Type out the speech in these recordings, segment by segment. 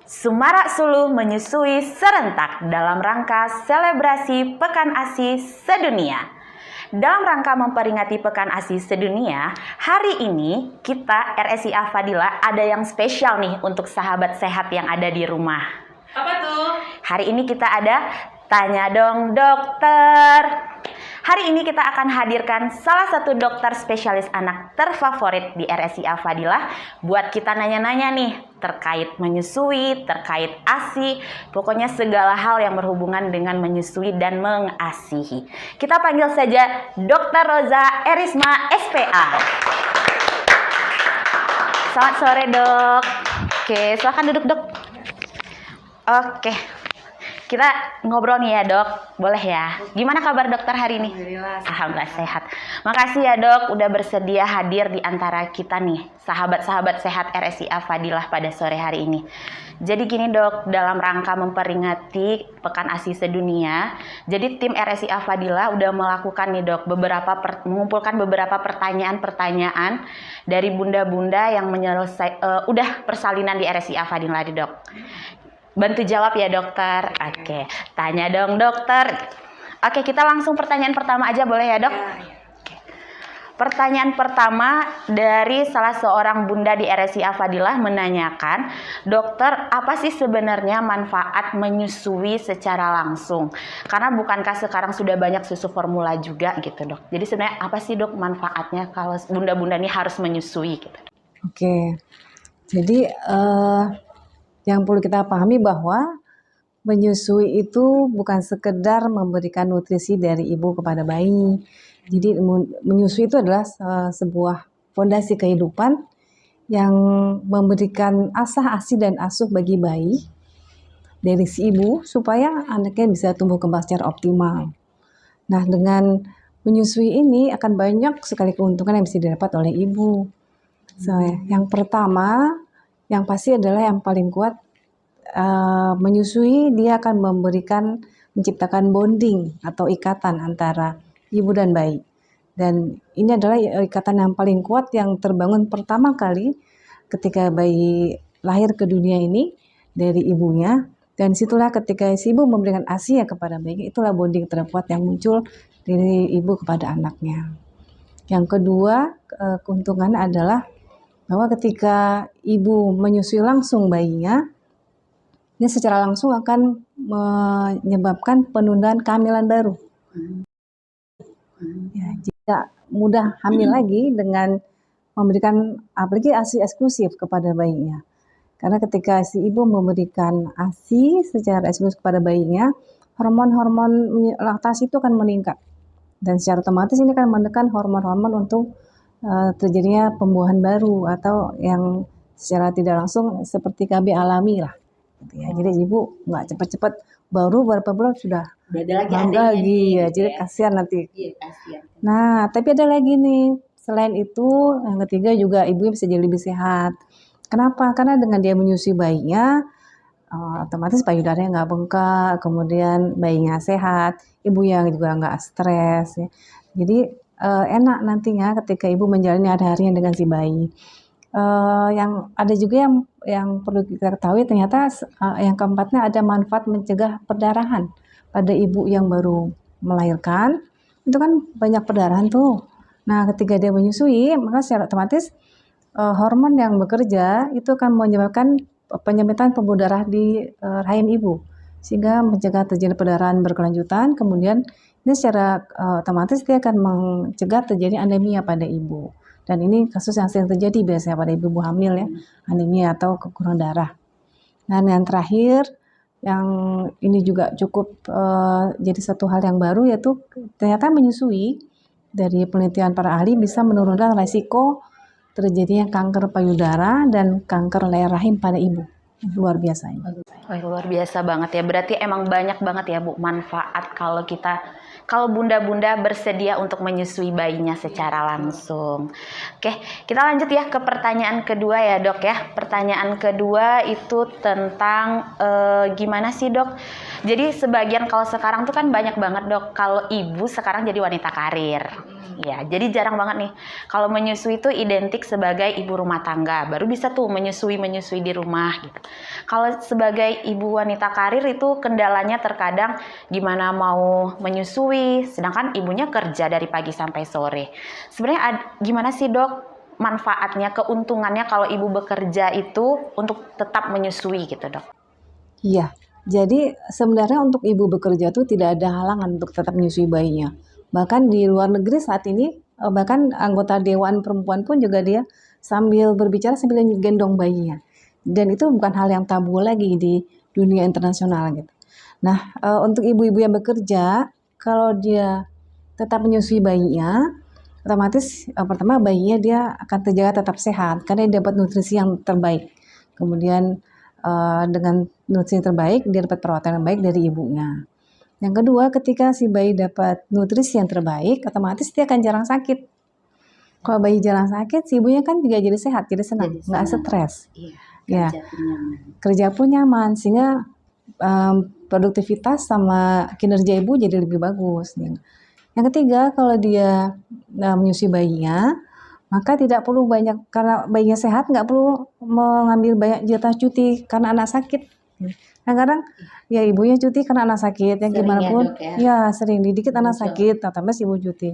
Sumarak Suluh menyusui serentak dalam rangka selebrasi Pekan ASI Sedunia. Dalam rangka memperingati Pekan ASI Sedunia, hari ini kita RSIA Fadilah ada yang spesial nih untuk sahabat sehat yang ada di rumah. Apa tuh? Hari ini kita ada Tanya Dong Dokter. Hari ini kita akan hadirkan salah satu dokter spesialis anak terfavorit di RSIA Fadilah buat kita nanya-nanya nih terkait menyusui, terkait ASI, pokoknya segala hal yang berhubungan dengan menyusui dan mengasihi. Kita panggil saja Dr. Roza Erisma SPA. Selamat sore dok. Oke, silakan duduk dok. Oke. Kita ngobrol nih ya dok, boleh ya? Gimana kabar dokter hari ini? Alhamdulillah sehat. Makasih ya dok udah bersedia hadir di antara kita nih, sahabat-sahabat sehat RSIA Fadilah pada sore hari ini. Jadi gini dok, dalam rangka memperingati Pekan ASI Sedunia, jadi tim RSIA Fadilah udah melakukan nih dok, mengumpulkan beberapa pertanyaan-pertanyaan dari bunda-bunda yang udah persalinan di RSIA Fadilah nih dok. Bantu jawab ya dokter. Oke, tanya dong dokter. Oke, kita langsung pertanyaan pertama aja boleh ya dok? Oke. Pertanyaan pertama dari salah seorang bunda di RSIA Fadilah menanyakan, dokter apa sih sebenarnya manfaat menyusui secara langsung? Karena bukankah sekarang sudah banyak susu formula juga gitu dok. Jadi sebenarnya apa sih dok manfaatnya kalau bunda-bunda ini harus menyusui gitu? Oke, jadi yang perlu kita pahami bahwa menyusui itu bukan sekedar memberikan nutrisi dari ibu kepada bayi. Jadi menyusui itu adalah sebuah fondasi kehidupan yang memberikan asah, asi, dan asuh bagi bayi dari si ibu supaya anaknya bisa tumbuh kembang secara optimal. Nah, dengan menyusui ini akan banyak sekali keuntungan yang bisa didapat oleh ibu. Yang pertama, yang pasti adalah yang paling kuat, menyusui dia akan menciptakan bonding atau ikatan antara ibu dan bayi. Dan ini adalah ikatan yang paling kuat yang terbangun pertama kali ketika bayi lahir ke dunia ini dari ibunya. Dan situlah ketika si ibu memberikan ASI kepada bayi, itulah bonding terkuat yang muncul dari ibu kepada anaknya. Yang kedua, keuntungannya adalah bahwa ketika ibu menyusui langsung bayinya, ini secara langsung akan menyebabkan penundaan kehamilan baru. Ya, jika mudah hamil lagi dengan memberikan apalagi ASI eksklusif kepada bayinya. Karena ketika si ibu memberikan ASI secara eksklusif kepada bayinya, hormon-hormon laktasi itu akan meningkat. Dan secara otomatis ini akan menekan hormon-hormon untuk terjadinya pembuahan baru atau yang secara tidak langsung seperti KB alami lah gitu ya. Jadi ibu nggak cepat-cepat baru beberapa bulan sudah ada lagi ya, jadi kasihan nanti. Iya, kasihan. Nah, tapi ada lagi nih, selain itu yang ketiga juga ibu bisa jadi lebih sehat. Kenapa? Karena dengan dia menyusui bayinya, otomatis payudaranya nggak bengkak, kemudian bayinya sehat, ibu yang juga nggak stres ya. Jadi enak nantinya ketika ibu menjalani hari-harinya dengan si bayi. Yang ada juga yang perlu kita ketahui ternyata yang keempatnya ada manfaat mencegah perdarahan pada ibu yang baru melahirkan. Itu kan banyak perdarahan tuh. Nah, ketika dia menyusui, maka secara otomatis hormon yang bekerja itu akan menyebabkan penyempitan pembuluh darah di rahim ibu, sehingga mencegah terjadi perdarahan berkelanjutan. Kemudian ini secara otomatis dia akan mencegah terjadi anemia pada ibu. Dan ini kasus yang sering terjadi biasanya pada ibu hamil ya, anemia atau kekurangan darah. Dan yang terakhir, yang ini juga cukup jadi satu hal yang baru, yaitu ternyata menyusui dari penelitian para ahli bisa menurunkan resiko terjadinya kanker payudara dan kanker leher rahim pada ibu. Luar biasa ini. Luar biasa banget ya. Berarti emang banyak banget ya Bu manfaat kalau bunda-bunda bersedia untuk menyusui bayinya secara langsung. Oke, kita lanjut ya ke pertanyaan kedua ya dok ya. Pertanyaan kedua itu tentang gimana sih dok? Jadi sebagian kalau sekarang tuh kan banyak banget dok, kalau ibu sekarang jadi wanita karir. Ya, jadi jarang banget nih. Kalau menyusui itu identik sebagai ibu rumah tangga, baru bisa tuh menyusui di rumah gitu. Kalau sebagai ibu wanita karir itu kendalanya terkadang gimana mau menyusui, sedangkan ibunya kerja dari pagi sampai sore. Sebenarnya gimana sih dok manfaatnya, keuntungannya kalau ibu bekerja itu untuk tetap menyusui gitu dok? Iya, jadi sebenarnya untuk ibu bekerja tuh tidak ada halangan untuk tetap menyusui bayinya. Bahkan di luar negeri saat ini, bahkan anggota dewan perempuan pun juga dia sambil berbicara sambil gendong bayinya. Dan itu bukan hal yang tabu lagi di dunia internasional gitu. Nah, untuk ibu-ibu yang bekerja, kalau dia tetap menyusui bayinya, otomatis pertama bayinya dia akan terjaga tetap sehat karena dia dapat nutrisi yang terbaik. Kemudian dengan nutrisi yang terbaik, dia dapat perawatan yang baik dari ibunya. Yang kedua, ketika si bayi dapat nutrisi yang terbaik, otomatis dia akan jarang sakit. Kalau bayi jarang sakit, si ibunya kan juga jadi sehat, jadi senang, nggak stres. Iya, Ya, kerja pun nyaman, sehingga produktivitas sama kinerja ibu jadi lebih bagus. Yang ketiga, kalau dia menyusui bayinya, maka tidak perlu banyak, karena bayinya sehat, nggak perlu mengambil banyak jatah cuti karena anak sakit. Kadang-kadang ya ibunya cuti karena anak sakit, yang gimana pun, ya sering dikit anak sakit, otomatis ibu cuti.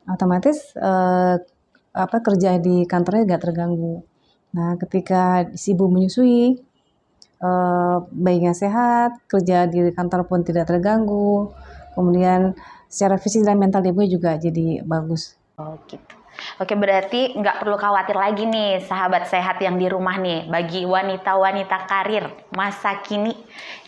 Otomatis kerja di kantornya nggak terganggu. Nah, ketika si ibu menyusui, bayinya sehat, kerja di kantor pun tidak terganggu, kemudian secara fisik dan mental ibu juga jadi bagus. Oh gitu. Oke, berarti nggak perlu khawatir lagi nih sahabat sehat yang di rumah nih, bagi wanita-wanita karir masa kini,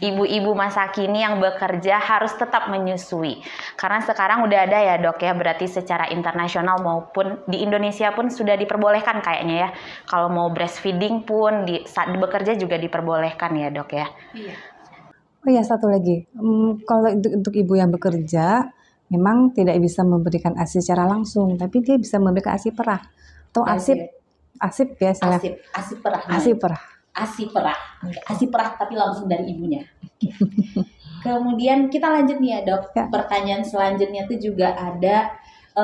ibu-ibu masa kini yang bekerja harus tetap menyusui. Karena sekarang udah ada ya dok ya, berarti secara internasional maupun di Indonesia pun sudah diperbolehkan kayaknya ya. Kalau mau breastfeeding pun saat bekerja juga diperbolehkan ya dok ya. Iya. Oh ya, satu lagi, kalau untuk ibu yang bekerja, memang tidak bisa memberikan ASI secara langsung, tapi dia bisa memberikan ASI perah atau ASIP ya, ASI perah. ASI perah. ASI perah tapi langsung dari ibunya. Kemudian kita lanjut nih ya dok. Ya. Pertanyaan selanjutnya itu juga ada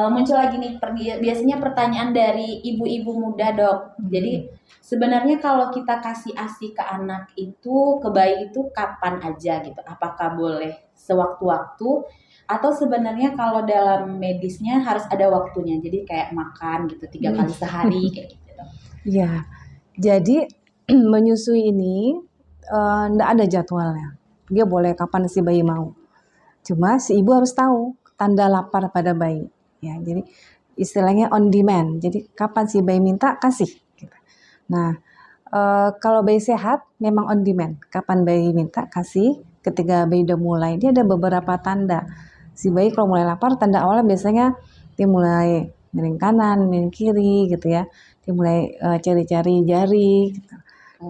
muncul lagi nih. Biasanya pertanyaan dari ibu-ibu muda dok. Jadi sebenarnya kalau kita kasih ASI ke anak itu, ke bayi itu kapan aja gitu? Apakah boleh sewaktu-waktu? Atau sebenarnya kalau dalam medisnya harus ada waktunya, jadi kayak makan gitu 3 kali sehari kayak gitu dong. Iya, jadi menyusui ini enggak ada jadwalnya. Dia boleh kapan si bayi mau. Cuma si ibu harus tahu tanda lapar pada bayi. Ya, jadi istilahnya on demand. Jadi kapan si bayi minta kasih. Gitu. Nah, kalau bayi sehat memang on demand. Kapan bayi minta kasih. Ketika bayi udah mulai, dia ada beberapa tanda. Si bayi kalau mulai lapar, tanda awalnya biasanya dia mulai miring kanan, miring kiri gitu ya. Dia mulai cari-cari jari gitu.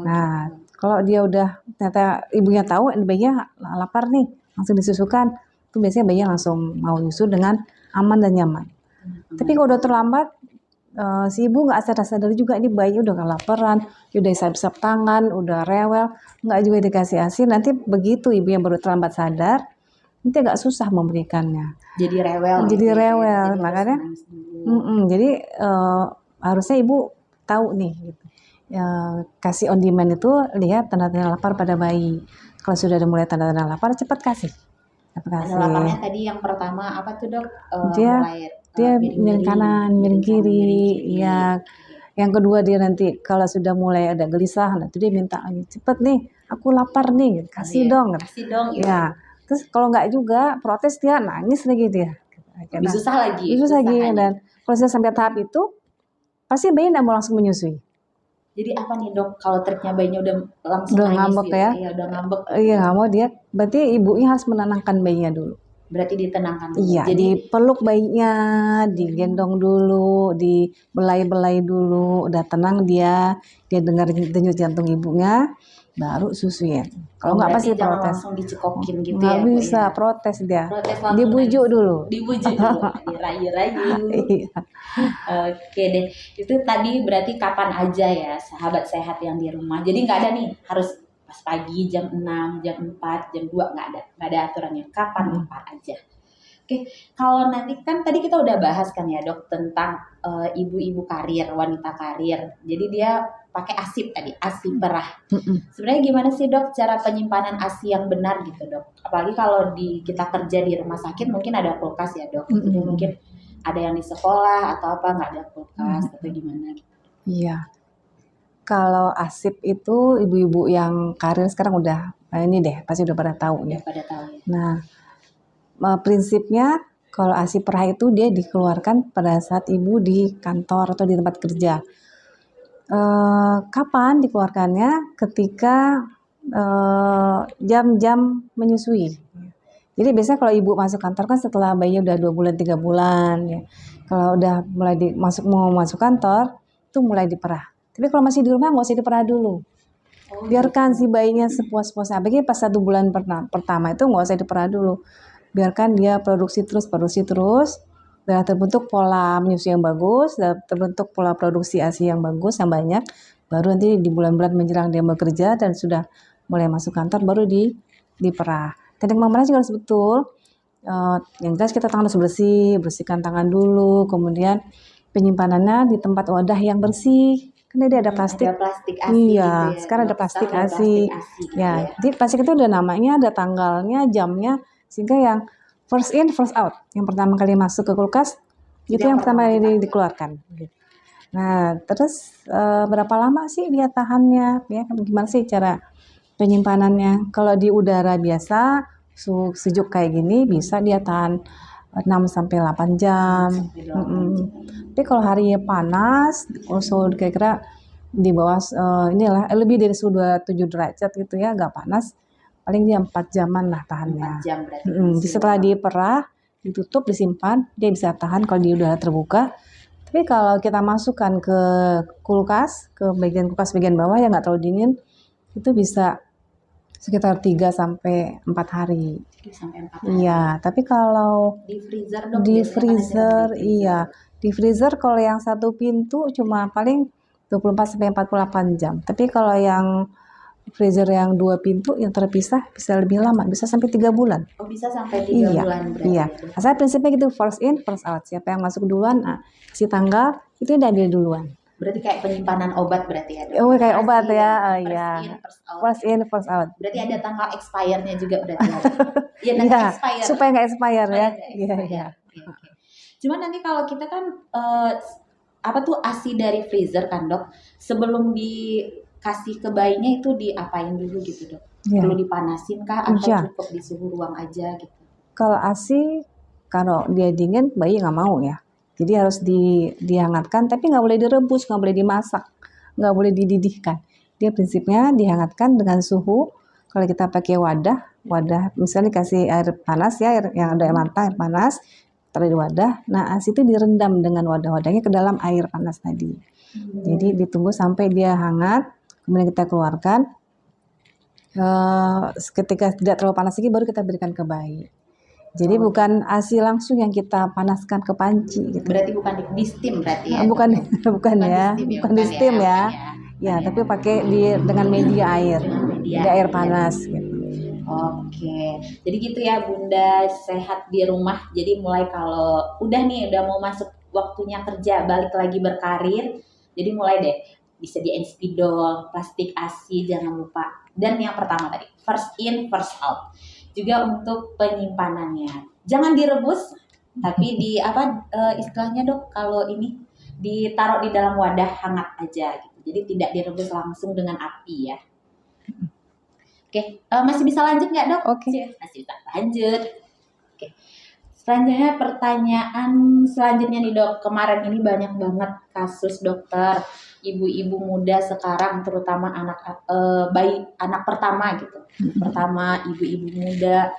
Nah, kalau dia udah ternyata ibunya tahu bayinya lapar nih, langsung disusukan, itu biasanya bayinya langsung mau nyusu dengan aman dan nyaman. Tapi kalau udah terlambat, si ibu nggak sadar juga ini bayi udah kelaparan, udah isap-isap tangan, udah rewel, nggak juga dikasih ASI. Nanti begitu ibu yang baru terlambat sadar, nanti agak susah memberikannya. Jadi rewel. Makanya, jadi harusnya ibu tahu nih. Gitu. Kasih on demand itu lihat tanda-tanda lapar pada bayi. Kalau sudah ada mulai tanda-tanda lapar, cepat kasih. Tanda laparnya tadi yang pertama apa tuh dok? Dia miring kanan, miring kiri. Ya. Yang kedua dia nanti kalau sudah mulai ada gelisah, nanti dia minta lagi cepet nih, aku lapar nih, kasih dong. Kasih dong. Ya. Terus kalau nggak juga protes dia nangis lagi dia. Lebih susah lagi. Dan kalau sudah sampai tahap itu pasti bayi nggak mau langsung menyusui. Jadi apa nih dok? Kalau ternyata bayinya udah langsung udah nangis ngambek gitu, ya? Iya udah ngambek. Iya nggak mau dia. Berarti ibunya harus menenangkan bayinya dulu. Berarti ditenangkan dulu. Iya. Jadi dipeluk bayinya, digendong dulu, dibelai-belai dulu. Udah tenang dia dengar denyut jantung ibunya. Baru susuin. Kalau nggak pasti protes. Langsung dicekokin gitu nggak ya. Nggak bisa ya? Protes dia. Dibujuk dulu. Dirayu-rayu. Iya. Oke deh. Itu tadi berarti kapan aja ya sahabat sehat yang di rumah. Jadi nggak ada nih harus pas pagi jam 6, jam 4, jam 2 nggak ada aturannya. Kapan aja. Oke, kalau nanti kan tadi kita udah bahas kan ya dok tentang ibu-ibu karir, wanita karir. Jadi dia pakai ASI tadi, ASI perah. Sebenarnya gimana sih dok cara penyimpanan ASI yang benar gitu dok? Apalagi kalau kita kerja di rumah sakit mungkin ada kulkas ya dok. Jadi mungkin ada yang di sekolah atau apa nggak ada kulkas atau gimana? Iya. Kalau ASIP itu ibu-ibu yang karir sekarang udah ini deh pasti udah pada tahu ya. Udah pada tahu ya. Nah, prinsipnya kalau ASI perah itu dia dikeluarkan pada saat ibu di kantor atau di tempat kerja. Kapan dikeluarkannya? Ketika jam-jam menyusui. Jadi biasanya kalau ibu masuk kantor kan setelah bayinya udah 2 bulan 3 bulan ya. Kalau udah mulai mau masuk kantor itu mulai diperah. Tapi kalau masih di rumah nggak usah diperah dulu. Biarkan si bayinya sepuas-puasnya. Apalagi pas 1 bulan pertama itu nggak usah diperah dulu. Biarkan dia produksi terus. Udah terbentuk pola menyusui yang bagus, udah terbentuk pola produksi ASI yang bagus, yang banyak. Baru nanti di bulan-bulan menjelang dia bekerja dan sudah mulai masuk kantor baru diperah. Teknik memerah juga harus betul. Yang jelas kita tangan harus bersihkan tangan dulu, kemudian penyimpanannya di tempat wadah yang bersih. Karena dia ada plastik. Ada plastik ASI Iya, gitu ya. sekarang ada plastik ASI. Gitu Ya, jadi plastik itu ada namanya, ada tanggalnya, jamnya, sehingga yang first in, first out. Yang pertama kali masuk ke kulkas, itu yang pertama kali dikeluarkan. Nah, terus berapa lama sih dia tahannya? Ya, gimana sih cara penyimpanannya? Kalau di udara biasa, suhu sejuk kayak gini, bisa dia tahan 6-8 jam. Tapi kalau harinya panas, suhu kira-kira di bawah inilah lebih dari suhu 27 derajat gitu ya, agak panas, paling dia 4 jaman lah tahannya. 4 jam berarti. Jadi setelah diperah, ditutup, disimpan, dia bisa tahan kalau di udara terbuka. Tapi kalau kita masukkan ke kulkas, ke bagian kulkas bagian bawah yang nggak terlalu dingin, itu bisa sekitar 3-4 hari. 3-4 hari. Iya, tapi kalau di freezer dok. Di freezer, iya. Di freezer kalau yang satu pintu cuma paling 24-48 jam. Tapi kalau yang freezer yang 2 pintu yang terpisah bisa lebih lama, bisa sampai 3 bulan. Oh, bisa sampai 3 bulan berarti. Iya. Asal prinsipnya gitu, first in, first out. Siapa yang masuk duluan, kasih tanggal, itu udah ambil duluan. Berarti kayak penyimpanan obat berarti ya dok? Oh, kayak obat ya. Iya. First in, first out. Berarti ada tanggal expirednya juga berarti ya? Iya, nanti Iya, expire. supaya nggak expire ya. Iya. Oke. Cuman nanti kalau kita kan apa tuh ASI dari freezer kan dok, sebelum dikasih ke bayinya itu diapain dulu gitu dok? Iya. Perlu dipanasin kah atau Iya. cukup di suhu ruang aja gitu? Kalau ASI, kalau dia dingin, bayi nggak mau ya. Jadi harus dihangatkan, tapi nggak boleh direbus, nggak boleh dimasak, nggak boleh dididihkan. Dia prinsipnya dihangatkan dengan suhu. Kalau kita pakai wadah misalnya dikasih air panas ya, yang ada air mata, air panas, taruh di wadah. Nah, ASI itu direndam dengan wadah-wadahnya ke dalam air panas tadi. Jadi ditunggu sampai dia hangat, kemudian kita keluarkan. Ketika tidak terlalu panas lagi, baru kita berikan ke bayi. Jadi bukan ASI langsung yang kita panaskan ke panci gitu. Berarti bukan di steam berarti ya? Bukan di steam ya. Ya, tapi pakai dengan media air. Media air panas gitu. Oke. Jadi gitu ya Bunda Sehat di Rumah. Jadi mulai kalau udah mau masuk waktunya kerja, balik lagi berkarir. Jadi mulai deh disediain spidol, plastik ASI jangan lupa. Dan yang pertama tadi, first in, first out. Juga untuk penyimpanannya. Jangan direbus, tapi istilahnya dok, kalau ini ditaruh di dalam wadah hangat aja gitu. Jadi tidak direbus langsung dengan api ya. Oke, masih bisa lanjut nggak dok? Oke. Masih bisa lanjut. Oke. Selanjutnya pertanyaan selanjutnya nih dok. Kemarin ini banyak banget kasus dokter, ibu-ibu muda sekarang terutama anak pertama gitu. Pertama ibu-ibu muda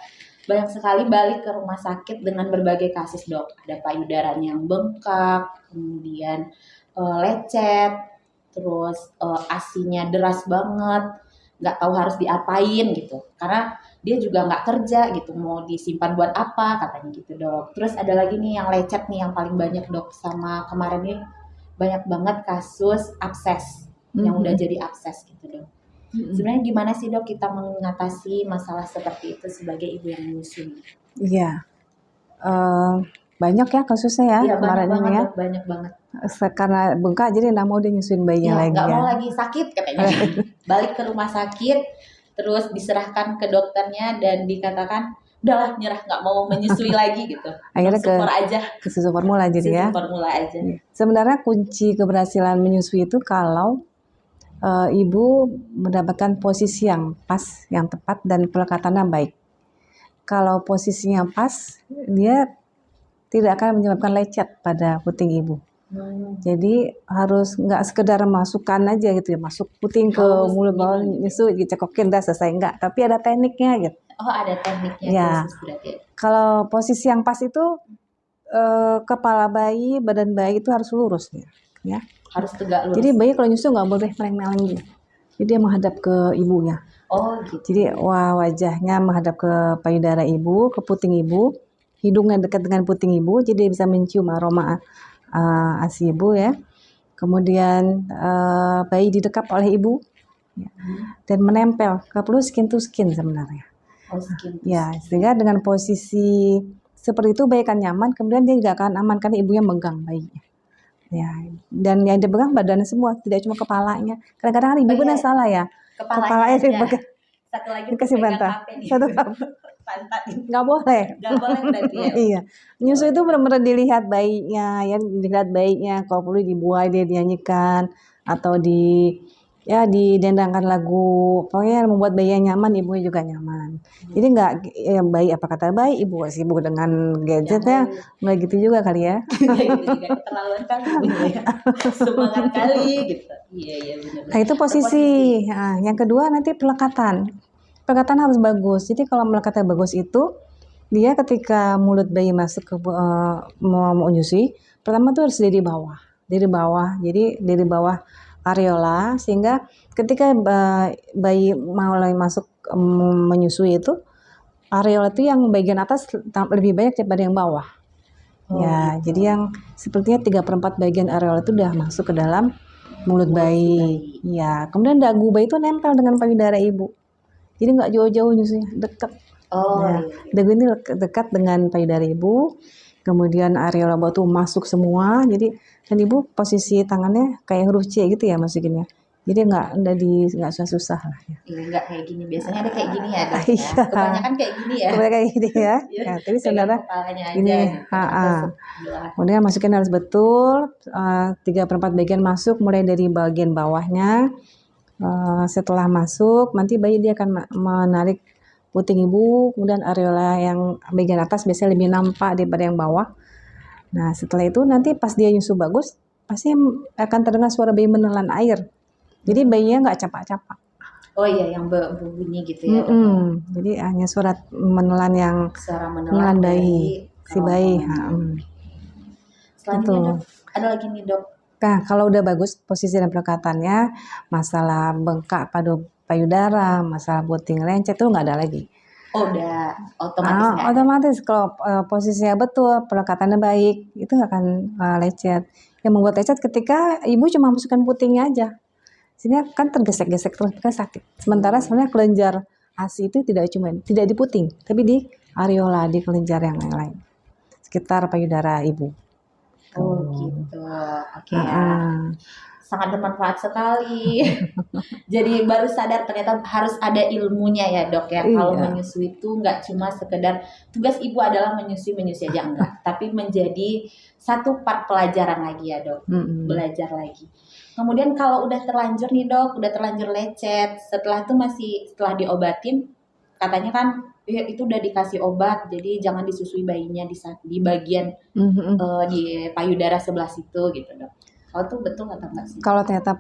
banyak sekali balik ke rumah sakit dengan berbagai kasus dok. Ada payudaranya yang bengkak, kemudian lecet, terus ASInya deras banget, nggak tahu harus diapain gitu. Karena dia juga nggak kerja gitu, mau disimpan buat apa katanya gitu dok. Terus ada lagi nih yang lecet nih yang paling banyak dok, sama kemarin nih banyak banget kasus abses yang udah jadi abses gitu dok. Sebenarnya gimana sih dok kita mengatasi masalah seperti itu sebagai ibu yang menyusui? Iya. eh, banyak ya kasusnya ya Iya, banyak kemarin banget ini ya. Dok, banyak banget. Karena bengkak jadi nggak mau dia nyusuin bayinya Iya, lagi nggak ya. mau lagi sakit katanya. Balik ke rumah sakit, terus diserahkan ke dokternya dan dikatakan, udahlah nyerah nggak mau menyusui lagi gitu. Akhirnya Support aja, ke susu formula jadi ya. susu formula aja. Sebenarnya kunci keberhasilan menyusui itu kalau ibu mendapatkan posisi yang pas, yang tepat dan pelekatannya baik. Kalau posisinya pas, dia tidak akan menyebabkan lecet pada puting ibu. Jadi harus nggak sekedar masukkan aja gitu ya, masuk puting ke Harus mulut bawah gimana? nyusu dicekokin dah selesai, enggak, tapi ada tekniknya gitu. Oh, ada tekniknya Ya. khusus berarti. Kalau posisi yang pas itu kepala bayi, badan bayi itu harus lurus ya. Harus tegak lurus. Jadi bayi kalau nyusu nggak boleh meleng-meleng gitu. Jadi dia menghadap ke ibunya. Oh gitu. Jadi wajahnya menghadap ke payudara ibu, ke puting ibu, hidungnya dekat dengan puting ibu, jadi dia bisa mencium aroma ASI ibu ya. Kemudian bayi didekap oleh ibu ya, dan menempel, kalau perlu skin to skin sebenarnya. Oh, skin to Ya, skin. sehingga dengan posisi seperti itu bayi akan nyaman, kemudian dia juga akan aman karena ibunya megang bayinya. Ya, dan yang dipegang badannya semua, tidak cuma kepalanya. Kadang-kadang kan ibu Oh, benar iya. salah ya. Kepalanya aja. dipegang. Satu lagi Dikasih pegang bantal. HP nih. Satu HP. Pantat ini. Nggak boleh. Nggak boleh berarti ya. Iya. Nyusu itu benar-benar dilihat bayinya, ya dilihat bayinya. Kalau perlu dibuai, dia dinyanyikan atau didendangkan lagu. Pokoknya yang membuat bayinya nyaman, ibunya juga nyaman. Jadi nggak bayi apa kata bayi, ibu sibuk dengan gadgetnya, nggak gitu juga kali ya. Gitu juga keterlaluan kali ya. Semangat kali gitu. Iya benar. Nah itu posisi. Nah, yang kedua nanti pelekatan. Pelekatan harus bagus. Jadi kalau melekatnya bagus itu, dia ketika mulut bayi masuk ke mau menyusui, pertama tuh harus dari bawah. Jadi dari bawah areola, sehingga ketika bayi mulai masuk menyusui itu, areola itu yang bagian atas lebih banyak daripada yang bawah. Ya, jadi yang sepertinya 3/4 bagian areola itu udah masuk ke dalam mulut bayi. Ya, kemudian dagu bayi itu nempel dengan payudara ibu. Jadi nggak jauh-jauh nyusunya, dekat. Oh, Nah, dagu ini dekat dengan payudara ibu. Kemudian areola bawah tuh masuk semua. Jadi dan ibu posisi tangannya kayak huruf C gitu ya masukinnya. Jadi nggak susah-susah lah ya. Iya, nggak kayak gini. Biasanya ada kayak gini ya, Dok. Iya. Ya. Kebanyakan kayak gini ya. Kemudian kayak gini ya. Iya, Ya, tapi sebenarnya kepalanya aja ini, gitu. Atau sebelah. kemudian masukin harus betul 3/4 bagian masuk mulai dari bagian bawahnya. Setelah masuk nanti bayi dia akan menarik puting ibu, kemudian areola yang bagian atas biasanya lebih nampak daripada yang bawah. Nah setelah itu nanti pas dia nyusu bagus pasti akan terdengar suara bayi menelan air. Jadi bayinya nggak capak-capak. Oh iya, yang berbunyi gitu ya. Jadi hanya suara menelan yang Suara menelan bayi, si bayi. Selanjutnya Dok, ada lagi nih Dok. Nah, kalau udah bagus posisi dan pelekatannya, masalah bengkak payudara, masalah puting lencet itu nggak ada lagi. Oh, udah otomatis nggak ada. Otomatis kalau posisinya betul, pelekatannya baik, itu nggak akan lecet. Yang membuat lecet ketika ibu cuma masukkan putingnya aja, sehingga kan tergesek-gesek terus kan sakit. Sementara sebenarnya kelenjar ASI itu tidak di puting, tapi di areola, di kelenjar yang lain, sekitar payudara ibu. Oh gitu, oke ya. Sangat bermanfaat sekali. Jadi baru sadar ternyata harus ada ilmunya ya Dok ya. Kalau menyusui itu nggak cuma sekedar tugas ibu adalah menyusui aja enggak, tapi menjadi satu part pelajaran lagi ya Dok. Belajar lagi. Kemudian kalau udah terlanjur nih Dok, udah terlanjur lecet, setelah setelah diobatin, katanya kan itu udah dikasih obat, jadi jangan disusui bayinya di bagian di payudara sebelah situ gitu Dok. Kalau itu betul atau enggak sih? Kalau ternyata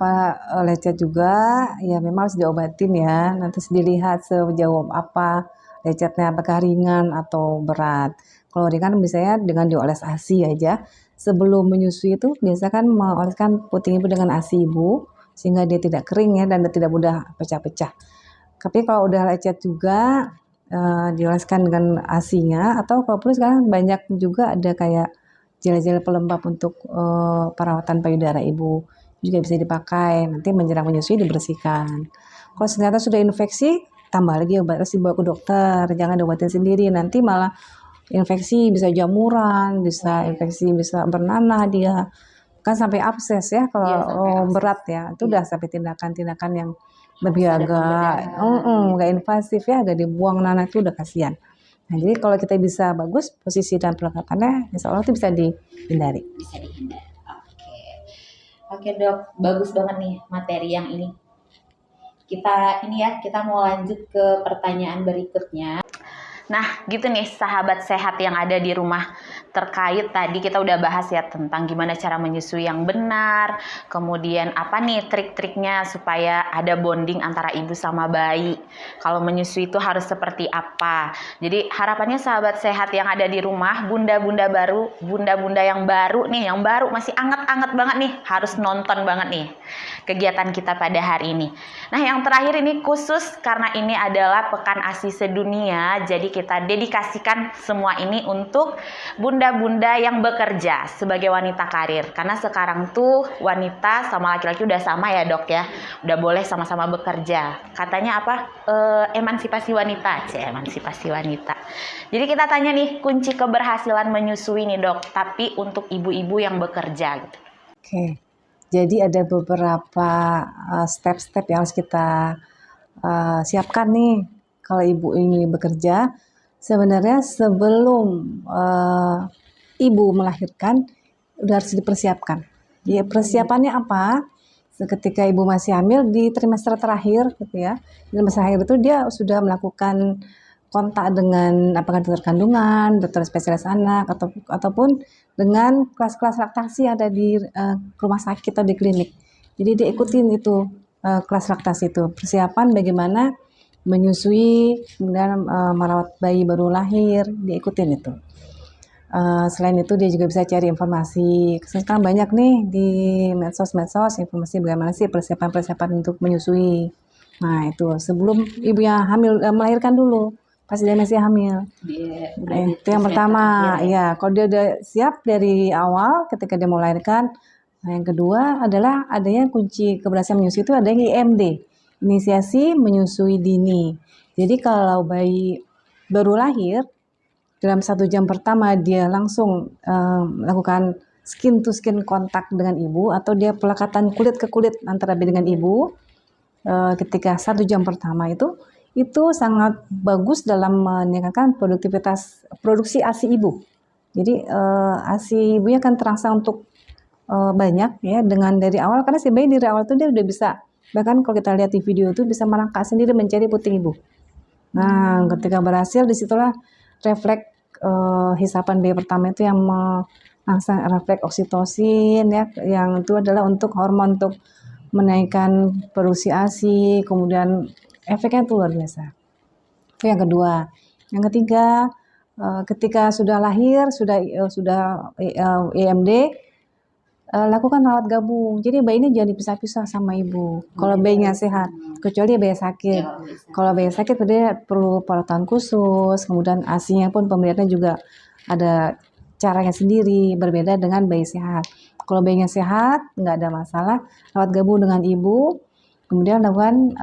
lecet juga, ya memang harus diobatin ya. Nanti dilihat sejauh apa lecetnya, apakah ringan atau berat. Kalau ringan misalnya dengan dioles ASI aja. Sebelum menyusui itu biasa kan mengoleskan puting ibu dengan ASI ibu, sehingga dia tidak kering ya dan tidak mudah pecah-pecah. Tapi kalau udah lecet juga, dioleskan dengan ASI-nya, atau kalau perlu sekarang banyak juga ada kayak gel-gel pelembab untuk perawatan payudara ibu juga bisa dipakai, nanti menjelang menyusui dibersihkan. Kalau ternyata sudah infeksi, tambah lagi obat, harus dibawa ke dokter, jangan diobatin sendiri, nanti malah infeksi, bisa jamuran, bisa infeksi, bisa bernanah dia. Kan sampai abses ya kalau Iya, sampai abses. berat ya. Itu Iya. udah sampai tindakan-tindakan yang lebih Harus ada agak pembedahan, nggak invasif ya, agak dibuang nanah itu udah kasihan. Nah, jadi kalau kita bisa bagus posisi dan pelekatannya, insya Allah itu bisa dihindari. bisa dihindari. Oke Dok, bagus banget nih materi yang ini. Kita mau lanjut ke pertanyaan berikutnya. Nah, gitu nih sahabat sehat yang ada di rumah. Terkait tadi kita udah bahas ya tentang gimana cara menyusui yang benar, kemudian apa nih trik-triknya supaya ada bonding antara ibu sama bayi. Kalau menyusui itu harus seperti apa. Jadi harapannya sahabat sehat yang ada di rumah, bunda-bunda yang baru nih, yang baru masih anget-anget banget nih, harus nonton banget nih kegiatan kita pada hari ini. Nah, yang terakhir ini khusus karena ini adalah Pekan ASI Sedunia, jadi kita dedikasikan semua ini untuk bunda-bunda yang bekerja sebagai wanita karir. Karena sekarang tuh wanita sama laki-laki udah sama ya Dok ya, udah boleh sama-sama bekerja. Katanya apa? Emansipasi wanita, emansipasi wanita. Jadi kita tanya nih kunci keberhasilan menyusui nih Dok, tapi untuk ibu-ibu yang bekerja gitu. Oke. Jadi ada beberapa step-step yang harus kita siapkan nih kalau ibu ini bekerja. Sebenarnya sebelum ibu melahirkan udah harus dipersiapkan. Jadi persiapannya apa? Ketika ibu masih hamil di trimester terakhir gitu ya. Di trimester terakhir itu dia sudah melakukan kontak dengan apakah dokter kandungan, dokter spesialis anak, ataupun dengan kelas-kelas laktasi yang ada di rumah sakit atau di klinik. Jadi dia ikutin itu kelas laktasi itu, persiapan bagaimana menyusui, kemudian merawat bayi baru lahir, dia ikutin itu. Selain itu dia juga bisa cari informasi. Sekarang banyak nih di medsos informasi bagaimana sih persiapan untuk menyusui. Nah itu sebelum ibunya hamil melahirkan dulu. Pas dia masih hamil. Itu yang pertama. Ya, kalau dia udah siap dari awal ketika dia mau melahirkan. Nah, yang kedua adalah adanya kunci keberhasilan menyusui itu adanya IMD, inisiasi menyusui dini. Jadi kalau bayi baru lahir, dalam 1 jam pertama dia langsung melakukan skin to skin kontak dengan ibu atau dia pelekatan kulit ke kulit antara bayi dengan ibu ketika 1 jam pertama itu sangat bagus dalam meningkatkan produksi ASI ibu. Jadi ASI ibunya akan terangsang untuk banyak ya dengan dari awal, karena si bayi dari awal itu dia udah bisa, bahkan kalau kita lihat di video itu bisa merangkak sendiri mencari puting ibu. Nah ketika berhasil disitulah refleks hisapan bayi pertama itu yang merangsang refleks oksitosin ya, yang itu adalah untuk hormon untuk menaikkan produksi ASI, kemudian efeknya itu luar biasa. Itu yang kedua. Yang ketiga, ketika sudah lahir, sudah IMD, lakukan rawat gabung. Jadi bayi ini jangan dipisah-pisah sama ibu. Kalau bayinya sehat, kecuali bayi sakit. Kalau bayi sakit dia perlu perawatan khusus. Kemudian ASI-nya pun pemberiannya juga ada caranya sendiri, berbeda dengan bayi sehat. Kalau bayinya sehat, nggak ada masalah, rawat gabung dengan ibu. Kemudian lakukan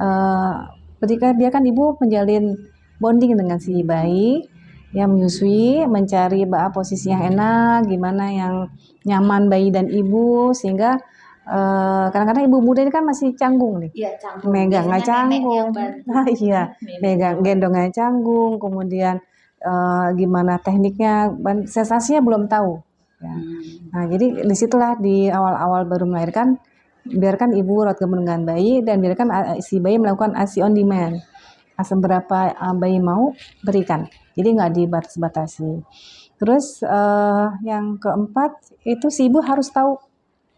ketika dia kan ibu menjalin bonding dengan si bayi yang menyusui, mencari posisi yang enak, gimana yang nyaman bayi dan ibu, sehingga kadang-kadang ibu muda ini kan masih canggung nih. Iya, canggung. Megang nggak canggung. Nah, iya, megang gendong nggak canggung, kemudian gimana tekniknya, sensasinya belum tahu. Ya. Nah, jadi disitulah di awal-awal baru melahirkan, biarkan ibu rawat gabung dengan bayi dan biarkan si bayi melakukan ASI on demand. Asal berapa bayi mau berikan, jadi nggak dibatas-batasi. Terus yang keempat itu si ibu harus tahu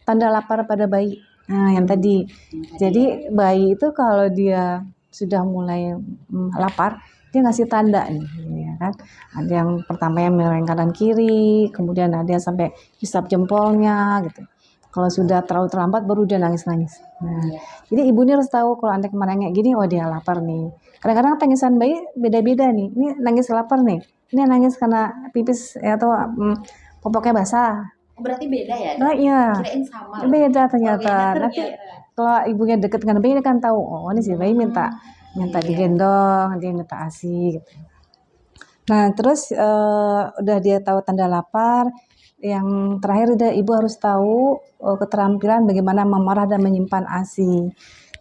tanda lapar pada bayi. Nah yang tadi, jadi bayi itu kalau dia sudah mulai lapar, dia ngasih tanda nih, ya kan? Ada yang pertama yang meleng kanan kiri, kemudian ada yang sampai hisap jempolnya gitu. Kalau sudah terlalu terlambat baru dia nangis-nangis. Nah, jadi ibu ini harus tahu kalau anak kemarin kayak gini, oh dia lapar nih. Kadang-kadang tangisan bayi beda-beda nih. Ini nangis lapar nih. Ini nangis karena pipis atau popoknya basah. Berarti beda ya? Nah, iya. Kirain sama. Beda ternyata. Nanti kalau ibunya deket dengan bayi dia kan tahu, oh ini si bayi minta digendong, dia minta ASI gitu. Nah, terus udah dia tahu tanda lapar. Yang terakhir ibu harus tahu keterampilan bagaimana memerah dan menyimpan ASI.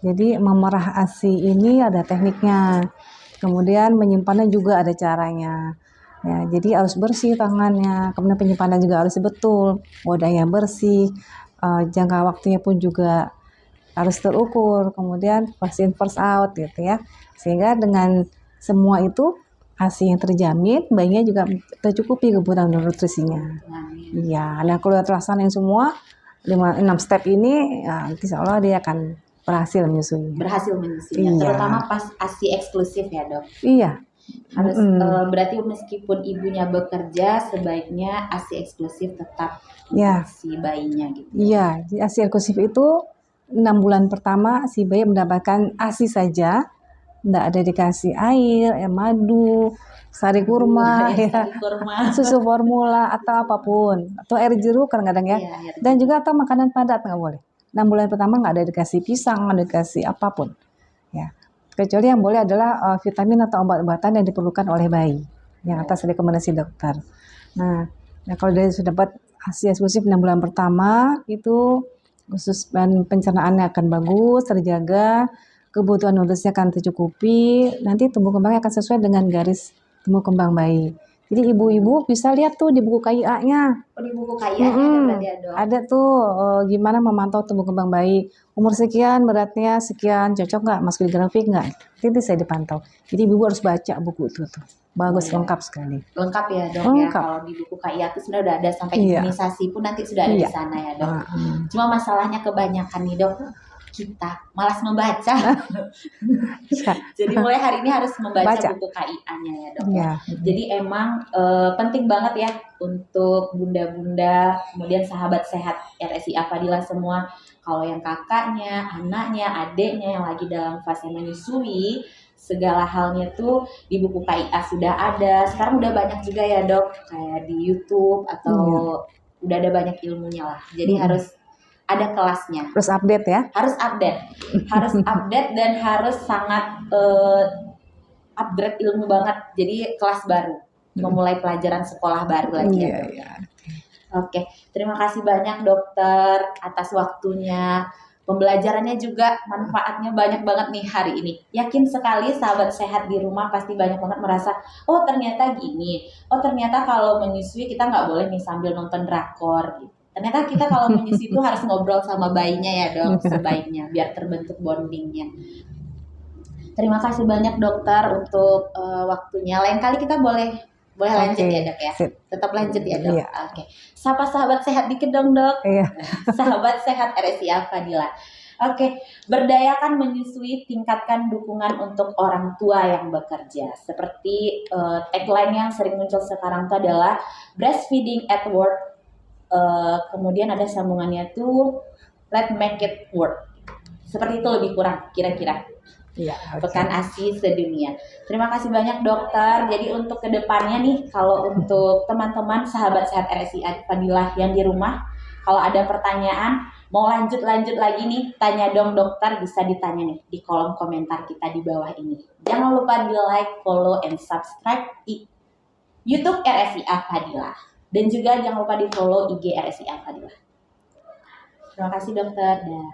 Jadi memerah ASI ini ada tekniknya. Kemudian menyimpannya juga ada caranya. Ya, jadi harus bersih tangannya. Kemudian penyimpanan juga harus betul. Wadahnya bersih. Jangka waktunya pun juga harus terukur, kemudian first in first out gitu ya, sehingga dengan semua itu ASI yang terjamin, bayinya juga tercukupi kebutuhan nutrisinya. Iya, nah kalau terlaksanain semua 6 step ini, ya, insya Allah dia akan berhasil menyusuinya. Berhasil menyusuinya, Iya. terutama pas ASI eksklusif ya dok. Iya, Harus berarti meskipun ibunya bekerja, sebaiknya ASI eksklusif tetap Ya. untuk si bayinya gitu. iya, di ASI eksklusif itu 6 bulan pertama si bayi mendapatkan ASI saja, tidak ada dikasih air, madu, sari kurma, ya, Sari kurma. susu formula atau apapun, atau air jeruk kadang-kadang ya. Iya, air Dan juga atau makanan padat nggak boleh. 6 bulan pertama nggak ada dikasih pisang, nggak ada dikasih apapun. Ya, kecuali yang boleh adalah vitamin atau obat-obatan yang diperlukan oleh bayi yang atas rekomendasi dokter. Nah, kalau dia sudah dapat ASI eksklusif 6 bulan pertama itu khusus pencernaannya akan bagus, terjaga, kebutuhan nutrisinya akan tercukupi, nanti tumbuh kembangnya akan sesuai dengan garis tumbuh kembang bayi. Jadi ibu-ibu bisa lihat tuh di buku KIA-nya. Oh, di buku KIA-nya ada berarti ya dok? Ada tuh gimana memantau tumbuh kembang bayi. Umur sekian, beratnya sekian, cocok nggak, masuk di grafik nggak? Itu bisa dipantau. Jadi ibu harus baca buku itu tuh. Bagus, lengkap sekali. Lengkap ya dok Lengkap. ya, kalau di buku KIA itu sebenarnya udah ada sampai Iya. imunisasi pun nanti sudah ada di Iya. sana ya dok. Heeh. Cuma masalahnya kebanyakan nih dok, kita malas membaca. Iya. Jadi mulai hari ini harus membaca Baca. buku KIA-nya ya dok. Iya. Jadi emang penting banget ya untuk bunda-bunda, kemudian sahabat sehat RSI Fadilah semua. Kalau yang kakaknya, anaknya, adeknya yang lagi dalam fase menyusui, segala halnya tuh di buku KIA sudah ada. Sekarang udah banyak juga ya dok, kayak di YouTube atau udah ada banyak ilmunya lah. Jadi harus ada kelasnya. Terus update ya. Harus update, harus update dan harus sangat upgrade ilmu banget. Jadi kelas baru, memulai pelajaran sekolah baru lagi ya. Iya, Dok. iya. Oke, terima kasih banyak dokter atas waktunya. Pembelajarannya juga manfaatnya banyak banget nih hari ini. Yakin sekali sahabat sehat di rumah pasti banyak banget merasa, oh ternyata gini, oh ternyata kalau menyusui kita nggak boleh nih sambil nonton drakor gitu. Ternyata kita kalau menyusui itu harus ngobrol sama bayinya ya dok, sebaiknya biar terbentuk bondingnya. Terima kasih banyak dokter untuk waktunya. Lain kali kita boleh lanjut Oke, ya dok ya. sip. Tetap lanjut ya dok. Iya. Oke. Sapa sahabat sehat dikit dong dok. Iya. Sahabat sehat RSI Fadilah. Oke, berdayakan menyusui, tingkatkan dukungan untuk orang tua yang bekerja. Seperti tagline yang sering muncul sekarang itu adalah breastfeeding at work. Kemudian ada sambungannya tuh let's make it work. Seperti itu lebih kurang kira-kira. Iya. Pekan ASI sedunia. Terima kasih banyak dokter. Jadi untuk kedepannya nih, kalau untuk teman-teman sahabat sehat RSI Fadilah yang di rumah, kalau ada pertanyaan, mau lanjut lagi nih, tanya dong dokter, bisa ditanya nih di kolom komentar kita di bawah ini. Jangan lupa di like, follow, and subscribe YouTube RSI Fadilah. Dan juga jangan lupa di follow IG RSI Fadilah. Terima kasih dokter. Dah.